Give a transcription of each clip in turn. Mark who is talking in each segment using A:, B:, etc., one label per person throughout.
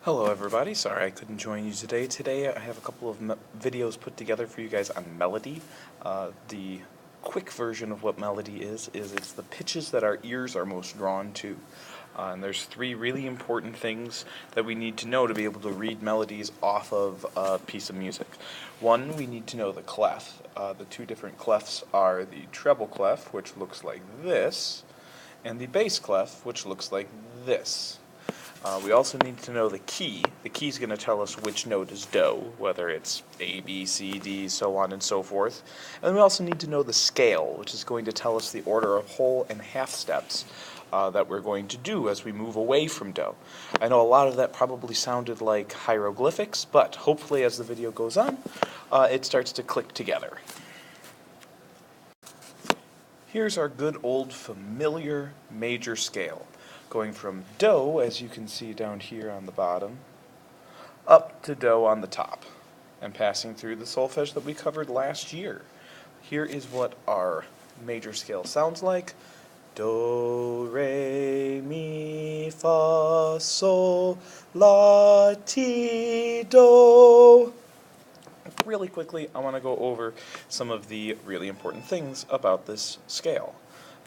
A: Hello everybody, sorry I couldn't join you today. Today I have a couple of videos put together for you guys on melody. The quick version of what melody is it's the pitches that our ears are most drawn to. And there's three really important things that we need to know to be able to read melodies off of a piece of music. One, we need to know the clef. The two different clefs are the treble clef, which looks like this, and the bass clef, which looks like this. We also need to know the key. The key is going to tell us which note is do, whether it's A, B, C, D, so on and so forth. And then we also need to know the scale, which is going to tell us the order of whole and half steps that we're going to do as we move away from do. I know a lot of that probably sounded like hieroglyphics, but hopefully as the video goes on, it starts to click together. Here's our good old familiar major scale, going from do, as you can see down here on the bottom, up to do on the top, and passing through the solfege that we covered last year. Here is what our major scale sounds like. Do, re, mi, fa, sol, la, ti, do. Really quickly, I want to go over some of the really important things about this scale.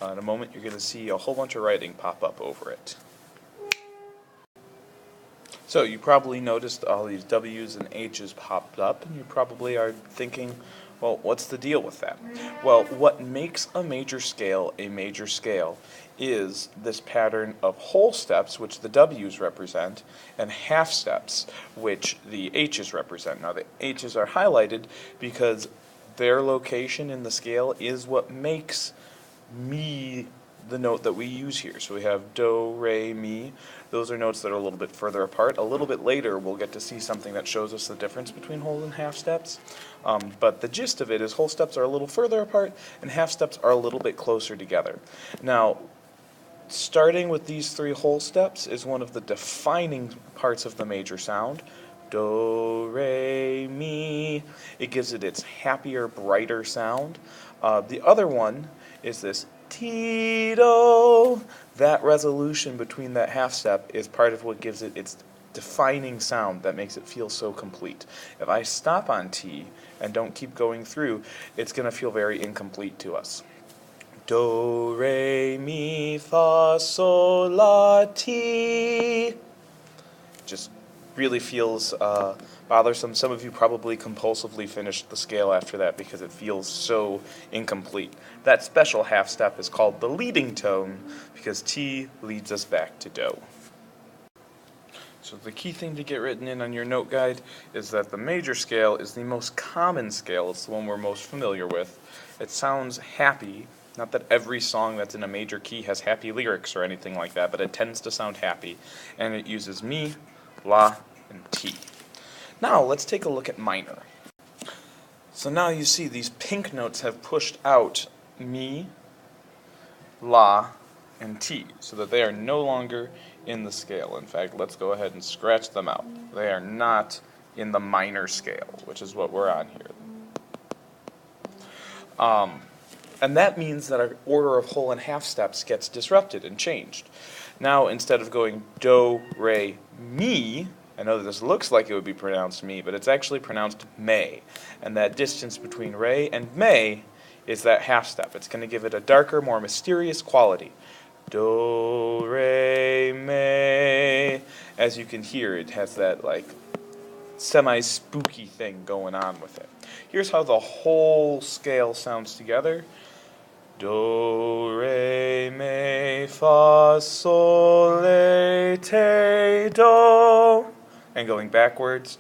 A: In a moment, you're going to see a whole bunch of writing pop up over it. So you probably noticed all these W's and H's popped up, and you probably are thinking, well, what's the deal with that? Well, what makes a major scale is this pattern of whole steps, which the W's represent, and half steps, which the H's represent. Now, the H's are highlighted because their location in the scale is what makes mi the note that we use here. So we have do, re, mi. Those are notes that are a little bit further apart. A little bit later we'll get to see something that shows us the difference between whole and half steps. But the gist of it is whole steps are a little further apart and half steps are a little bit closer together. Now, starting with these three whole steps is one of the defining parts of the major sound. Do, re, mi. It gives it its happier, brighter sound. The other one is this ti, do. That resolution between that half step is part of what gives it its defining sound that makes it feel so complete. If I stop on ti and don't keep going through, it's going to feel very incomplete to us. Do, re, mi, fa, sol, la, ti. Just really feels bothersome. Some of you probably compulsively finished the scale after that because it feels so incomplete. That special half step is called the leading tone because ti leads us back to do. So the key thing to get written in on your note guide is that the major scale is the most common scale. It's the one we're most familiar with. It sounds happy. Not that every song that's in a major key has happy lyrics or anything like that, but it tends to sound happy. And it uses mi, la, and ti. Now let's take a look at minor. So now you see these pink notes have pushed out mi, la, and ti, so that they are no longer in the scale. In fact, let's go ahead and scratch them out. They are not in the minor scale, which is what we're on here. And that means that our order of whole and half steps gets disrupted and changed. Now, instead of going do, re, mi, I know that this looks like it would be pronounced me, but it's actually pronounced may. And that distance between re and may is that half step. It's going to give it a darker, more mysterious quality. Do, re, mi. As you can hear, it has that like semi-spooky thing going on with it. Here's how the whole scale sounds together. Do, re, mi, fa, sol, la, te, do. And going backwards.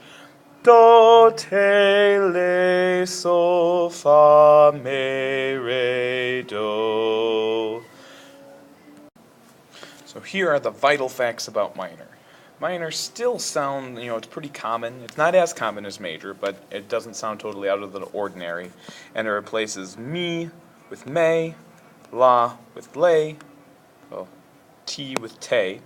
A: Do, te, le, sol, fa, mi, re, do. So here are the vital facts about minor. Minor still sound, it's pretty common. It's not as common as major, but it doesn't sound totally out of the ordinary. And it replaces mi with may, la with lay, well, ti with te.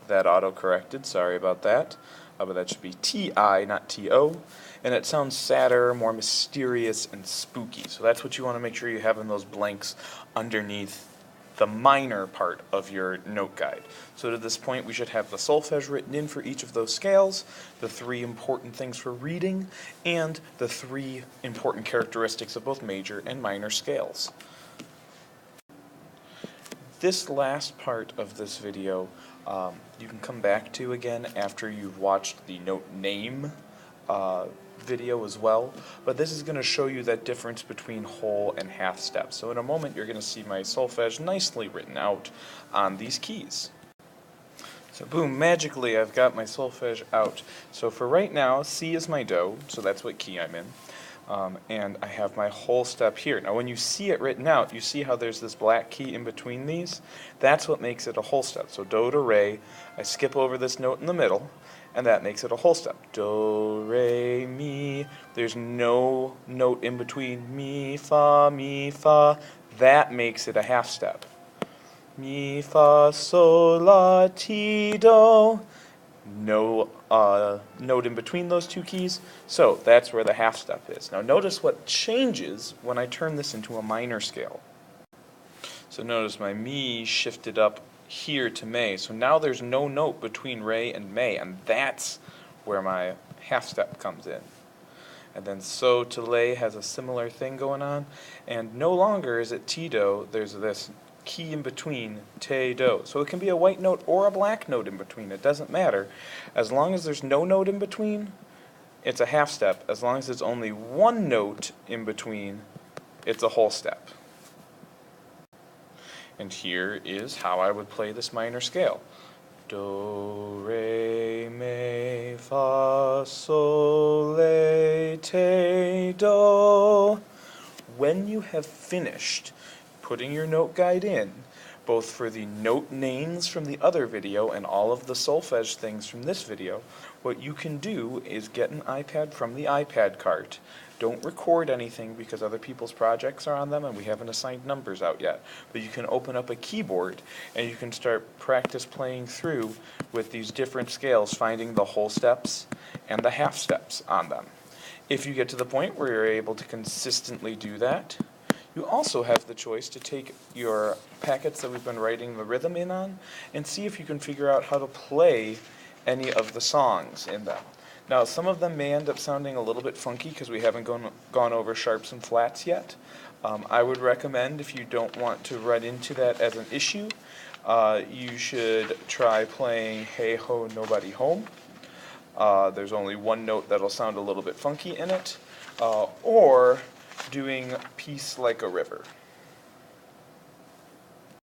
A: That auto-corrected, sorry about that. But that should be ti, not to. And it sounds sadder, more mysterious, and spooky. So that's what you want to make sure you have in those blanks underneath the minor part of your note guide. So to this point, we should have the solfege written in for each of those scales, the 3 important things for reading, and the 3 important characteristics of both major and minor scales. This last part of this video you can come back to again after you've watched the note name video as well, but this is going to show you that difference between whole and half steps. So in a moment you're going to see my solfege nicely written out on these keys. So boom, magically I've got my solfege out. So for right now, C is my do, so that's what key I'm in. And I have my whole step here. Now when you see it written out, you see how there's this black key in between these? That's what makes it a whole step. So do to re, I skip over this note in the middle, and that makes it a whole step. Do, re, mi, there's no note in between, mi, fa, that makes it a half step. Mi, fa, sol, la, ti, do, no note in between those 2 keys, so that's where the half step is. Now notice what changes when I turn this into a minor scale. So notice my mi shifted up here to me, so now there's no note between re and me, and that's where my half step comes in. And then so to lay has a similar thing going on, and no longer is it ti do, there's this key in between, te do. So it can be a white note or a black note in between, it doesn't matter. As long as there's no note in between, it's a half step. As long as there's only 1 note in between, it's a whole step. And here is how I would play this minor scale. Do, re, mi, fa, sol, la, te, do. When you have finished putting your note guide in, both for the note names from the other video and all of the solfege things from this video, what you can do is get an iPad from the iPad cart. Don't record anything because other people's projects are on them and we haven't assigned numbers out yet. But you can open up a keyboard and you can start practice playing through with these different scales, finding the whole steps and the half steps on them. If you get to the point where you're able to consistently do that, you also have the choice to take your packets that we've been writing the rhythm in on and see if you can figure out how to play any of the songs in them. Now, some of them may end up sounding a little bit funky because we haven't gone over sharps and flats yet. I would recommend, if you don't want to run into that as an issue, you should try playing Hey Ho Nobody Home. There's only 1 note that'll sound a little bit funky in it, or doing Peace Like a River.